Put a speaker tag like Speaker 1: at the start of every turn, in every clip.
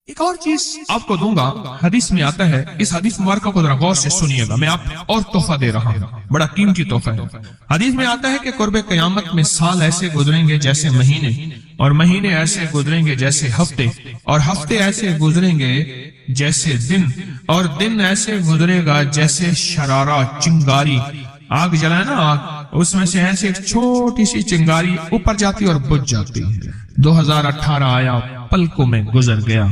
Speaker 1: ایک اور چیز آپ کو دوں گا، حدیث میں آتا ہے، اس حدیث مبارکہ کو ذرا غور سے سنیے گا، میں آپ اور تحفہ دے رہا ہوں، بڑا قیمتی تحفہ ہے۔ حدیث میں آتا ہے کہ قرب قیامت میں سال ایسے گزریں گے جیسے مہینے، اور مہینے ایسے گزریں گے جیسے ہفتے، اور ہفتے ایسے گزریں گے جیسے دن، اور دن ایسے گزرے گا جیسے شرارہ، چنگاری، آگ جلائے نا آگ، اس میں سے ایسے ایک چھوٹی سی چنگاری اوپر جاتی اور بجھ جاتی ہے۔ 2018 آیا، پلکوں میں گزر گیا،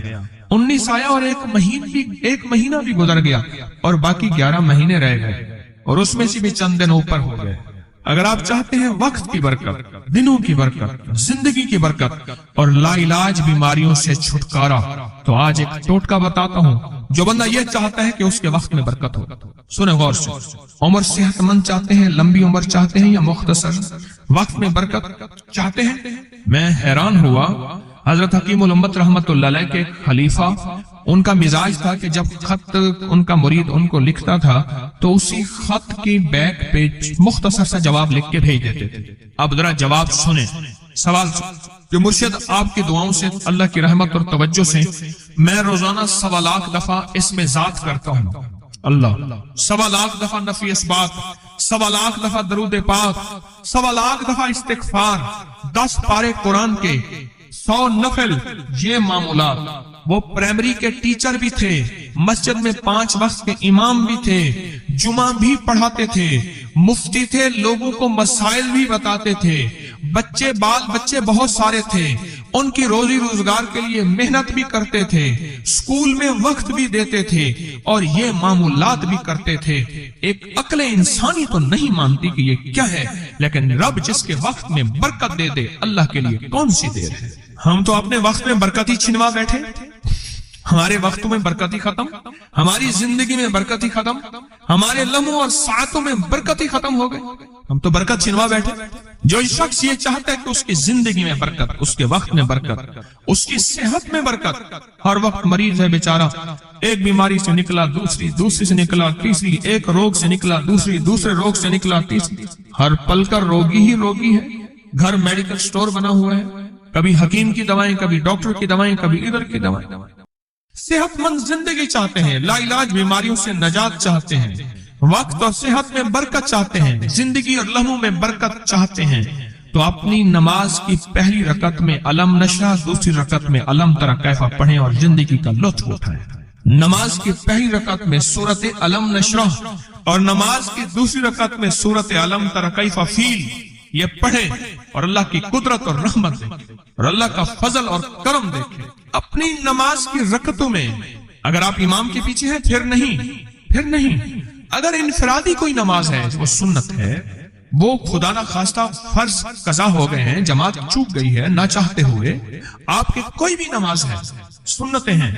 Speaker 1: 19 آیا اور ایک مہینہ بھی گزر گیا، اور باقی 11 مہینے رہ گئے، اور اس میں سے بھی چند دن اوپر ہو گئے۔ اگر آپ چاہتے ہیں وقت کی برکت، دنوں کی برکت، زندگی کی برکت اور لا علاج بیماریوں سے چھٹکارا، تو آج ایک ٹوٹکا بتاتا ہوں۔ جو بندہ یہ چاہتا ہے کہ اس کے وقت میں برکت ہو، سنیں غور سے، عمر صحت مند چاہتے ہیں، لمبی عمر چاہتے ہیں، یا مختصر وقت میں برکت چاہتے ہیں؟ میں حیران ہوا، حضرت حکیم الامت رحمت اللہ علیہ کے خلیفہ، ان کا مزاج تھا کہ جب خط ان کا مرید ان کو لکھتا تھا تو اسی خط کی بیک پہ مختصر سا جواب لکھ کے بھیج دیتے تھے۔ اب ذرا جواب سنیں، سوال جو مرشد آپ کی دعاؤں سے، اللہ کی رحمت اور توجہ سے میں روزانہ 1.25 لاکھ دفعہ اس میں ذات کرتا ہوں، اللہ 1.25 لاکھ دفعہ نفی اثبات، 1.25 لاکھ دفعہ درود پاک، 1.25 لاکھ دفعہ استغفار، 10 پارے قرآن کے، 100 نفل، یہ معمولات۔ وہ پرائمری کے ٹیچر بھی تھے، مسجد میں 5 وقت کے امام بھی تھے، جمعہ بھی پڑھاتے تھے، مفتی تھے، لوگوں کو مسائل بھی بتاتے تھے، بال بچے بہت سارے تھے، ان کی روزی روزگار کے لیے محنت بھی کرتے تھے، اسکول میں وقت بھی دیتے تھے، اور یہ معمولات بھی کرتے تھے۔ ایک عقل انسانی تو نہیں مانتی کہ یہ کیا ہے، لیکن رب جس کے وقت میں برکت دے دے، اللہ کے لیے کون سی دیر ہے۔ ہم تو اپنے وقت میں برکت ہی چھنوا بیٹھے، ہمارے وقتوں میں برکت ہی ختم، ہماری زندگی میں برکت ہی ختم، ہمارے لمحوں اور ساعتوں میں برکت ہی ختم ہو گئے، ہم تو برکت چھنوا بیٹھے۔ جو شخص یہ چاہتا ہے کہ اس کی زندگی میں برکت، اس کے وقت میں برکت، اس کی صحت میں برکت، ہر وقت مریض ہے بیچارہ، ایک بیماری سے نکلا دوسری سے نکلا تیسری، ایک روگ سے نکلا دوسرے روگ سے نکلا تیسری، ہر پل کا روگی ہی روگی ہے، گھر میڈیکل سٹور بنا ہوا ہے، کبھی حکیم کی دوائیں، کبھی ڈاکٹر کی دوائیں، کبھی ادھر کی دوائیں۔ صحت مند زندگی چاہتے ہیں، لا علاج بیماریوں سے نجات چاہتے ہیں، وقت اور صحت میں برکت چاہتے ہیں، زندگی اور لمحوں میں برکت چاہتے ہیں، تو اپنی نماز کی پہلی رکعت میں علم نشرح، دوسری رکعت میں علم تری کیفا پڑھیں اور زندگی کا لطف اٹھائیں۔ نماز کی پہلی رکعت میں سورت علم نشرح اور نماز کی دوسری رکعت میں سورت علم تری کیفا فیل، یہ پڑھیں اور اللہ کی قدرت اور رحمت دیکھیں اور اللہ کا فضل اور کرم دیکھیں۔ اپنی نماز کی رکعتوں میں اگر آپ امام کے پیچھے ہیں پھر نہیں، اگر انفرادی کوئی نماز ہے، وہ سنت ہے، وہ خدا نہ خواستہ فرض قضا ہو گئے ہیں، جماعت چوک گئی ہے نہ چاہتے ہوئے، آپ کے کوئی بھی نماز ہے، سنتیں ہیں،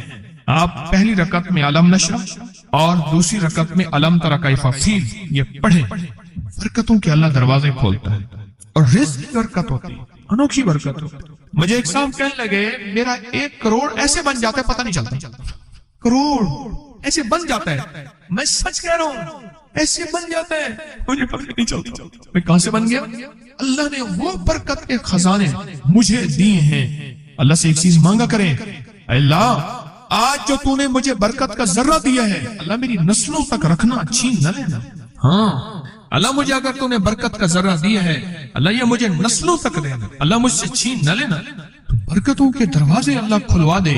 Speaker 1: آپ پہلی رکعت میں علم نشرح اور دوسری رکعت میں علم تری کیفا فیل یہ پڑھیں، برکتوں کے اللہ دروازے کھولتا ہے، اور رزق کی برکت ہوتی ہے، انوکھی برکت ہوتی ہے۔ مجھے ایک صاحب کہنے لگے میرا 1 کروڑ ایسے بن جاتا ہے، پتہ نہیں چلتا، کروڑ ایسے بن جاتا ہے، میں سچ کہہ رہا ہوں، ایسے بن جاتا ہے، مجھے پتہ نہیں چلتا میں کہاں سے بن گیا۔ اللہ نے وہ برکت کے خزانے مجھے دیے ہیں۔ اللہ سے ایک چیز مانگا کریں، اللہ آج جو تو نے مجھے برکت کا ذرہ دیا ہے، اللہ میری نسلوں تک رکھنا، چھین نہ لینا۔ ہاں اللہ مجھے اگر تو نے برکت کا ذرہ دیا ہے، اللہ یہ مجھے نسلوں تک دینا، اللہ مجھ سے چھین نہ لینا۔ تو برکتوں کے دروازے اللہ کھلوا دے،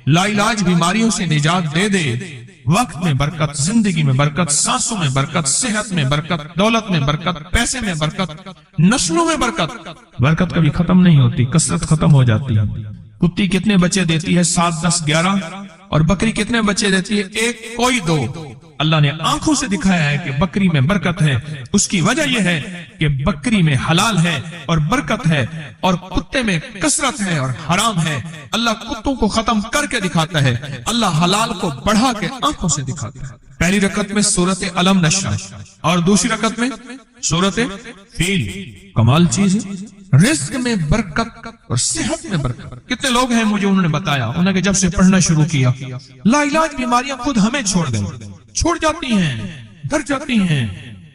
Speaker 1: لا علاج بیماریوں سے نجات دے دے، وقت میں برکت، زندگی میں برکت، سانسوں میں برکت، صحت میں برکت، دولت میں برکت، پیسے میں برکت، نسلوں میں برکت۔ برکت کبھی ختم نہیں ہوتی، کثرت ختم ہو جاتی ہے۔ کتی کتنے بچے دیتی ہے؟ 7، 10، 11، اور بکری کتنے بچے دیتی ہے؟ 1، کوئی 2۔ اللہ نے آنکھوں سے دکھایا ہے کہ بکری میں برکت ہے، اس کی وجہ یہ ہے کہ بکری میں حلال ہے اور برکت ہے، اور کتے میں کثرت ہے اور حرام ہے۔ اللہ کتوں کو ختم کر کے دکھاتا ہے، اللہ حلال کو بڑھا کے آنکھوں سے دکھاتا ہے۔ پہلی رکعت میں سورت علم نشرح اور دوسری رکعت میں سورت فیل، کمال چیز ہے۔ رزق میں برکت اور صحت میں برکت۔ کتنے لوگ ہیں مجھے انہوں نے بتایا، انہوں نے جب سے پڑھنا شروع کیا، لا علاج بیماریاں خود ہمیں چھوڑ جاتی ہیں، ڈر جاتی ہیں۔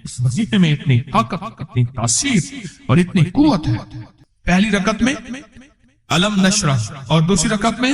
Speaker 1: اس وظیفے میں اتنی طاقت، اتنی تاثیر اور اتنی قوت ہے۔ پہلی رکعت میں علم نشرح اور دوسری رکعت میں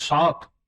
Speaker 2: 7,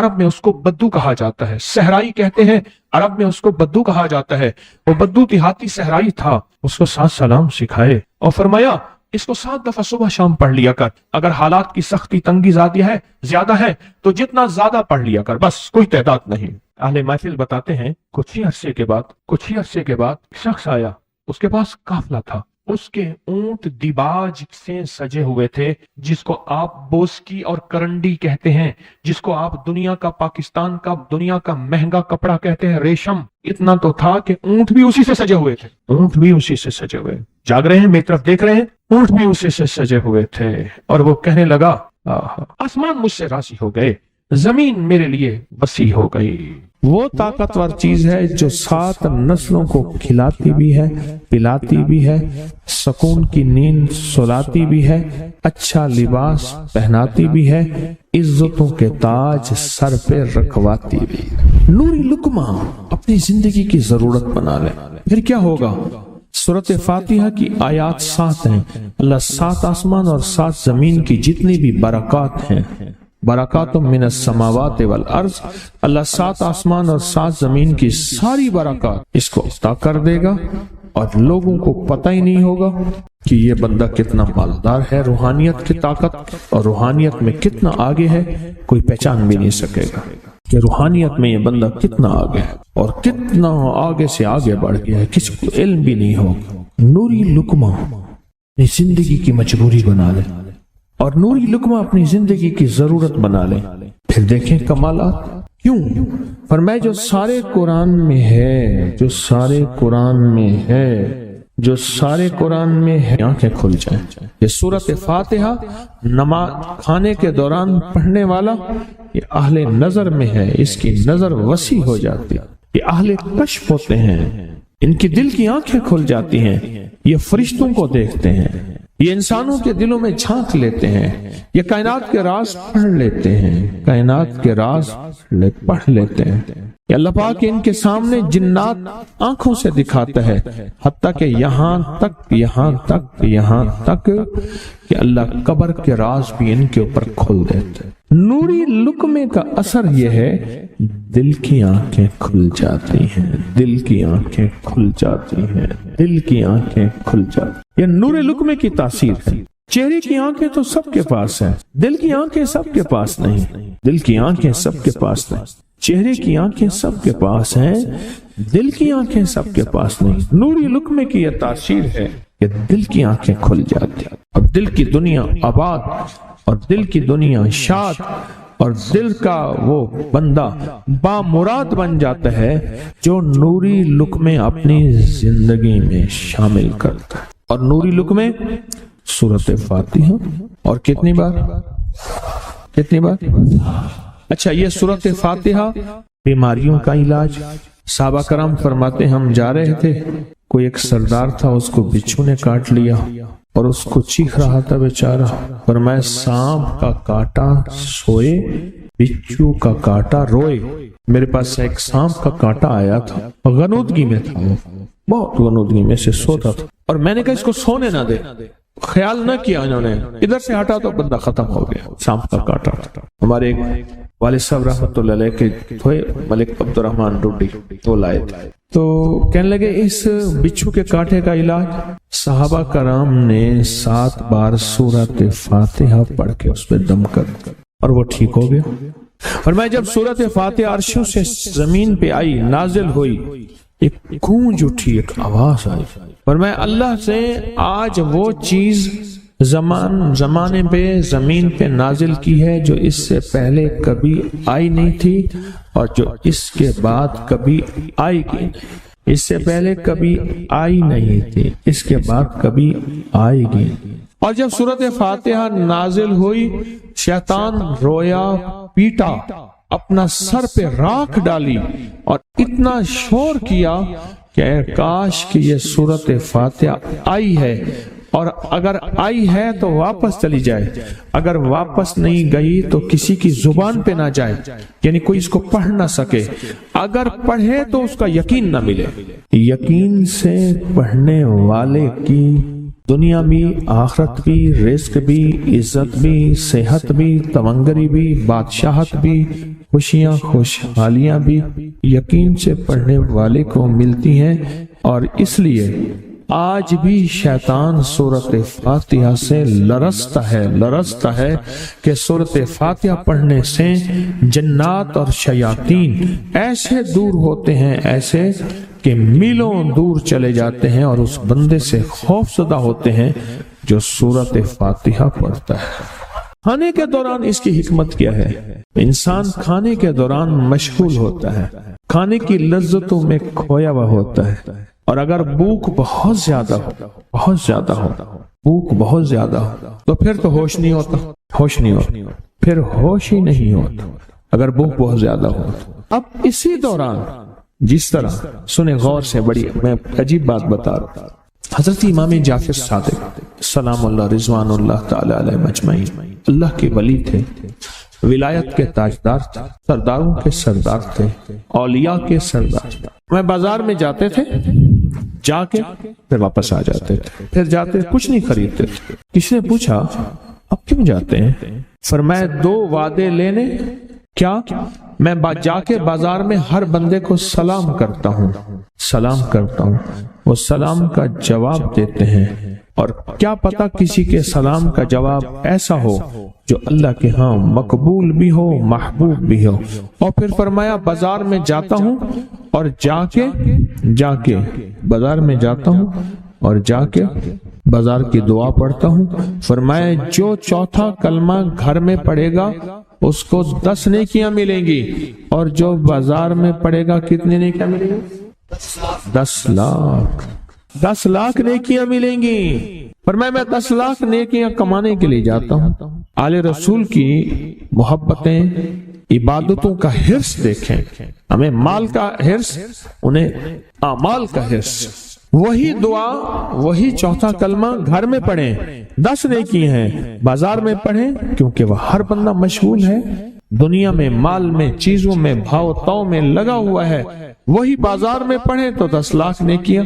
Speaker 2: عرب میں اس کو بدو کہا جاتا ہے، صحرائی کہتے ہیں، عرب میں اس کو بدو کہا جاتا ہے۔ وہ بدو دیہاتی صحرائی تھا، اس کو 7 سلام سکھائے اور فرمایا اس کو 7 دفعہ صبح شام پڑھ لیا کر، اگر حالات کی سختی تنگی زیادہ ہے تو جتنا زیادہ پڑھ لیا کر، بس کوئی تعداد نہیں۔ اہل محفل بتاتے ہیں کچھ ہی عرصے کے بعد شخص آیا، اس کے پاس قافلہ تھا، اس کے اونٹ دیباج سے سجے ہوئے تھے، جس کو آپ بوسکی اور کرنڈی کہتے ہیں، جس کو آپ پاکستان کا دنیا کا مہنگا کپڑا کہتے ہیں، ریشم۔ اتنا تو تھا کہ اونٹ بھی اسی سے سجے ہوئے تھے، جاگ رہے ہیں، میری طرف دیکھ رہے ہیں، اونٹ بھی اسی سے سجے ہوئے تھے۔ اور وہ کہنے لگا آسمان مجھ سے راضی ہو گئے، زمین میرے لیے وسیع ہو گئی۔
Speaker 3: وہ طاقتور چیز ہے جو 7 نسلوں کو کھلاتی بھی ہے، پلاتی بھی ہے، سکون کی نیند سلاتی بھی ہے، اچھا لباس پہناتی بھی ہے، عزتوں کے تاج سر پہ رکھواتی بھی۔ نوری لقمہ اپنی زندگی کی ضرورت بنا لے، پھر کیا ہوگا؟ سورۃ فاتحہ کی آیات 7 ہیں۔ اللہ 7 آسمان اور 7 زمین کی جتنی بھی برکات ہیں، برکات من السماوات والارض، اللہ 7 آسمان اور 7 زمین کی ساری برکات اس کو عطا کر دے گا، اور لوگوں کو پتہ ہی نہیں ہوگا کہ یہ بندہ کتنا مالدار ہے، روحانیت کی طاقت اور روحانیت میں کتنا آگے ہے، کوئی پہچان بھی نہیں سکے گا کہ روحانیت میں یہ بندہ کتنا آگے ہے اور کتنا آگے سے آگے بڑھ گیا ہے، کسی کو علم بھی نہیں ہوگا۔ نوری لقمہ اپنی زندگی کی مجبوری بنا لے اور نوری لقمہ اپنی زندگی کی ضرورت بنا لے، پھر دیکھیں کمالات۔ کیوں؟ فرمائے جو سارے قرآن میں ہے، جو سارے قرآن میں ہے، آنکھیں کھل جائیں۔ یہ سورۃ فاتحہ نماز کھانے کے دوران پڑھنے والا یہ اہل نظر میں ہے، اس کی نظر وسیع ہو جاتی ہے، یہ اہل کشف ہوتے ہیں، ان کی دل کی آنکھیں کھل جاتی ہیں، یہ فرشتوں کو دیکھتے ہیں، یہ انسانوں کے دلوں میں جھانک لیتے ہیں، یہ کائنات کے راز پڑھ لیتے ہیں، پڑھ لیتے ہیں۔ یہ اللہ پاک ان کے سامنے جنات آنکھوں سے دکھاتا ہے، حتیٰ کہ یہاں تک کہ اللہ قبر کے راز بھی ان کے اوپر کھول دیتے ہیں۔ نوری لقمے کا اثر یہ ہے، دل کی آنکھیں کھل جاتی ہیں، یہ نور لقمے کی تاثیر ہے۔ چہرے کی آنکھیں تو سب کے پاس ہیں، دل کی آنکھیں سب کے پاس نہیں، چہرے کی آنکھیں سب کے پاس ہیں، دل کی آنکھیں سب کے پاس نہیں۔ نوری لقمے کی یہ تاثیر ہے کہ دل کی آنکھیں کھل جاتی ہیں اور دل کی دنیا آباد اور دل کی دنیا شاد اور دل کا وہ بندہ بامراد بن جاتا ہے جو نوری لقمے اپنی زندگی میں شامل کرتا ہے۔ اور نوری لقمے سورۃ فاتحہ اور کتنی بار؟ اچھا، یہ سورۃ فاتحہ بیماریوں کا علاج۔ صحابہ کرام فرماتے ہم جا رہے تھے، کوئی ایک سردار تھا، اس کو بچھو نے کاٹ لیا اور اس کو چیخ رہا تھا بیچارہ، فرمایا سانپ کا کاٹا سوئے، بچھو کا کاٹا روئے۔ میرے پاس ایک سانپ کا کاٹا آیا تھا، غنودگی میں تھا، وہ بہت غنودگی میں سے سوتا تھا، اور میں نے کہا اس کو سونے نہ دے، خیال نہ کیا انہوں نے، ادھر سے ہٹا تو بندہ ختم ہو گیا، سانپ کا کاٹا۔ ہمارے ایک والد صاحب رحمۃ اللہ علیہ کے تھے ملک عبد الرحمن ڈوڈی، وہ لائے تھے، تو کہنے لگے اس بچھو کے کاٹے کا علاج صحابہ کرام نے 7 بار سورۃ فاتحہ پڑھ کے اس پہ دم کر اور وہ ٹھیک ہو گیا۔ اور میں جب سورۃ فاتحہ عرشوں سے زمین پہ آئی، نازل ہوئی، ایک گونج اٹھی، ایک آواز آئی، اور میں اللہ سے آج وہ چیز زمانے پہ زمین پہ نازل کی ہے جو اس سے پہلے کبھی آئی نہیں تھی اور جو اس کے بعد کبھی آئے گی نہیں، اس سے پہلے کبھی آئی نہیں تھی، اس کے بعد کبھی آئے گی۔ اور جب سورۃ فاتحہ نازل ہوئی، شیطان رویا، پیٹا، اپنا سر پہ راکھ ڈالی اور اتنا شور کیا کہ اے کاش کہ یہ سورۃ فاتحہ آئی ہے، اور اگر آئی ہے تو واپس چلی جائے، اگر واپس نہیں گئی تو کسی کی زبان پہ نہ جائے، یعنی کوئی اس کو پڑھ نہ سکے، اگر پڑھے تو اس کا یقین نہ ملے۔ یقین سے پڑھنے والے کی دنیا بھی، آخرت بھی، رزق بھی، عزت بھی، صحت بھی، تمنگری بھی، بادشاہت بھی، خوشیاں خوشحالیاں بھی یقین سے پڑھنے والے کو ملتی ہیں۔ اور اس لیے آج بھی شیطان سورۃ فاتحہ سے لرزتا ہے کہ سورۃ فاتحہ پڑھنے سے جنات اور شیاطین ایسے دور ہوتے ہیں، ایسے کہ میلوں دور چلے جاتے ہیں، اور اس بندے سے خوف زدہ ہوتے ہیں جو سورۃ فاتحہ پڑھتا ہے۔ کھانے کے دوران اس کی حکمت کیا ہے؟ انسان کھانے کے دوران مشغول ہوتا ہے، کھانے کی لذتوں میں کھویا ہوا ہوتا ہے، اور اگر بھوک بہت زیادہ ہو تو پھر تو ہوش نہیں ہوتا، پھر ہوش ہی نہیں ہوتا اگر بھوک بہت زیادہ ہو۔ اب اسی دوران جس طرح سنیں غور سے، بڑی میں عجیب بات بتا رہا ہوں، حضرت امام جعفر صادق سلام اللہ رضوان اللہ تعالی علیہ مجمعین اللہ کے ولی تھے، ولایت کے تاجدار تھے، سرداروں کے سردار تھے، اولیاء کے سردار تھے۔ میں بازار میں جاتے تھے، جا کے پھر واپس آ جاتے تھے، پھر جاتے کچھ نہیں خریدتے تھے۔ کسی نے پوچھا اب کیوں جاتے ہیں؟ فرمایا 2 وعدے لینے، کیا؟ میں جا کے بازار میں ہر بندے کو سلام کرتا ہوں، وہ سلام کا جواب دیتے ہیں، اور کیا پتا کسی کے سلام کا جواب ایسا ہو جو اللہ کے ہاں مقبول بھی ہو، محبوب بھی ہو۔ اور پھر فرمایا بازار میں جاتا ہوں اور جا کے بازار میں جاتا ہوں اور جا کے بازار کی دعا پڑھتا ہوں۔ فرمایا جو چوتھا کلمہ گھر میں پڑھے گا اس کو 10 نیکیاں ملیں گی، اور جو بازار میں پڑھے گا کتنے نیکیاں ملیں گی؟ 10 لاکھ نیکیاں ملیں گی۔ فرمایا میں 10 لاکھ نیکیاں کمانے کے لیے جاتا ہوں۔ آل رسول کی محبتیں، عبادتوں کا حرص دیکھیں، ہمیں مال کا حرص، انہیں اعمال کا حرص۔ وہی دعا، وہی چوتھا کلمہ گھر میں پڑھیں، 10 نیکی ہیں، بازار میں پڑھیں کیونکہ وہ ہر بندہ مشغول ہے، دنیا میں، مال میں، چیزوں میں، بھاؤ تاؤ میں لگا ہوا ہے۔ وہی بازار میں پڑھیں تو 10 لاکھ نیکیاں۔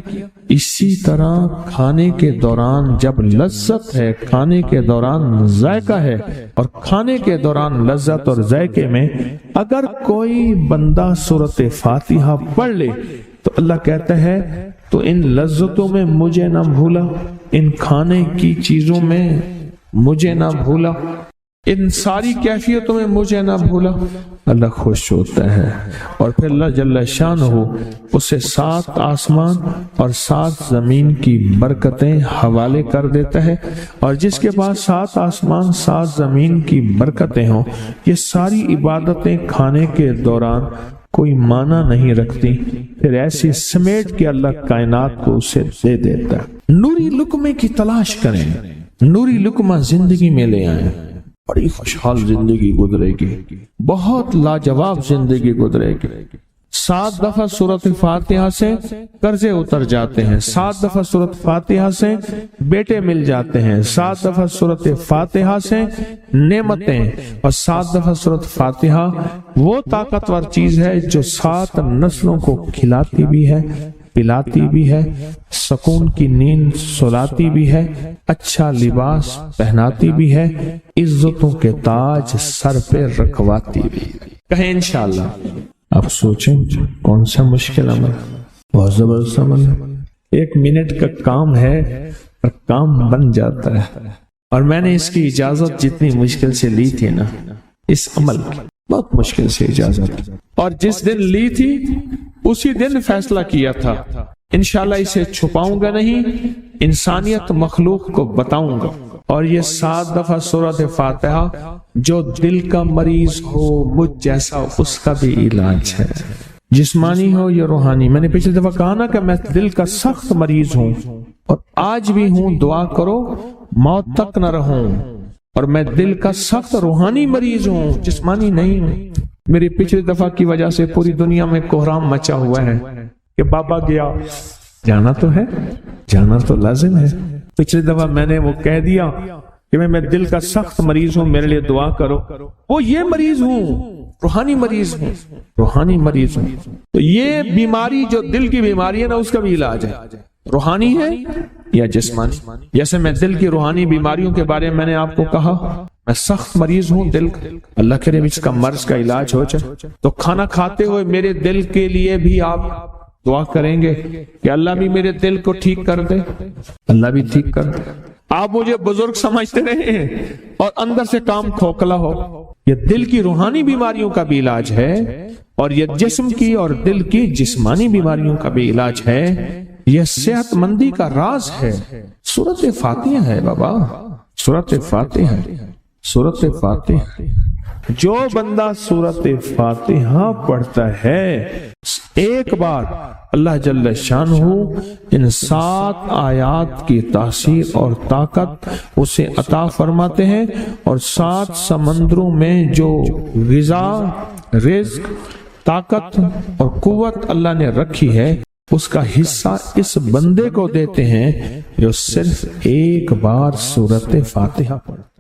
Speaker 3: اسی طرح کھانے کے دوران جب لذت ہے، کھانے کے دوران ذائقہ ہے، اور کھانے کے دوران لذت اور ذائقے میں اگر کوئی بندہ سورۃ فاتحہ پڑھ لے تو اللہ کہتا ہے تو ان لذتوں میں مجھے نہ بھولا، ان کھانے کی چیزوں میں مجھے نہ بھولا، ان ساری کیفیتوں میں مجھے نہ بھولا۔ اللہ خوش ہوتا ہے، اور پھر اللہ جل شانہ اسے 7 آسمان اور 7 زمین کی برکتیں حوالے کر دیتا ہے، اور جس کے پاس 7 آسمان 7 زمین کی برکتیں ہوں، یہ ساری عبادتیں کھانے کے دوران کوئی معنی نہیں رکھتی، پھر ایسی سمیٹ کے اللہ کائنات کو اسے دے دیتا ہے۔ نوری لقمے کی تلاش کریں، نوری لقمہ زندگی میں لے آئیں، بڑی خوشحال زندگی گزرے گی، بہت لاجواب زندگی گزرے گی۔ 7 دفعہ سورۃ فاتحہ سے قرضے اتر جاتے ہیں، 7 دفعہ سورۃ فاتحہ سے بیٹے مل جاتے ہیں، 7 دفعہ سورۃ فاتحہ سے نعمتیں، اور 7 دفعہ سورۃ فاتحہ وہ طاقتور چیز ہے جو 7 نسلوں کو کھلاتی بھی ہے، پلاتی بھی ہے، سکون کی نیند سلاتی بھی ہے، اچھا لباس پہناتی بھی ہے، عزتوں کے تاج سر پہ رکھواتی بھی ہے۔ کہیں انشاءاللہ۔ اب سوچیں کون سا مشکل عمل، بہت زبردست عمل ہے، 1 منٹ کا کام ہے اور کام بن جاتا ہے۔ اور میں نے اس کی اجازت جتنی مشکل سے لی تھی نا، اس عمل بہت مشکل سے اجازت، اور جس دن لی تھی اسی دن فیصلہ کیا تھا انشاءاللہ اسے چھپاؤں گا نہیں، انسانیت مخلوق کو بتاؤں گا۔ اور یہ 7 دفعہ سورۃ فاتحہ جو دل کا مریض ہو مجھ جیسا اس کا بھی علاج ہے، جسمانی ہو یا روحانی۔ میں نے پچھلی دفعہ کہا نا کہ میں دل کا سخت مریض ہوں اور آج بھی ہوں، دعا کرو موت تک نہ رہوں، اور میں دل کا سخت روحانی مریض ہوں، جسمانی نہیں ہوں۔ میری پچھلی دفعہ کی وجہ سے پوری دنیا میں کوہرام مچا ہوا ہے کہ بابا گیا، جانا تو ہے، جانا تو لازم ہے۔ پچھلی دفعہ میں نے وہ کہہ دیا کہ میں دل کا سخت مریض ہوں، میرے لیے دعا کرو، وہ یہ مریض ہوں، روحانی مریض ہوں، روحانی مریض ہوں۔ تو یہ بیماری جو دل کی بیماری ہے نا، اس کا بھی علاج ہے، روحانی ہے یا جسمانی. جیسے میں دل کی روحانی بیماریوں کے بارے میں نے آپ کو کہا، میں سخت مریض ہوں دل کا، اللہ کرے اس کا مرض کا علاج ہو جائے، تو کھانا کھاتے ہوئے میرے دل کے لیے بھی آپ دعا کریں گے کہ اللہ بھی میرے دل کو ٹھیک کر دے، اللہ بھی ٹھیک کر دے. آپ مجھے بزرگ سمجھتے رہے ہیں اور اندر سے کام کھوکھلا ہو. یہ دل کی روحانی بیماریوں کا بھی علاج ہے، اور یہ جسم کی اور دل کی جسمانی بیماریوں کا بھی علاج ہے. یہ صحت مندی کا راز ہے. سورۃ فاتحہ ہے بابا، سورۃ فاتحہ، سورۃ فاتحہ. جو بندہ سورۃ فاتحہ پڑھتا ہے ایک بار، اللہ جل شانہ ان 7 آیات کی تاثیر اور طاقت اسے عطا فرماتے ہیں، اور 7 سمندروں میں جو غذا، رزق، طاقت اور قوت اللہ نے رکھی ہے اس کا حصہ اس بندے کو دیتے ہیں جو صرف ایک بار سورۃ فاتحہ پڑھتا ہے.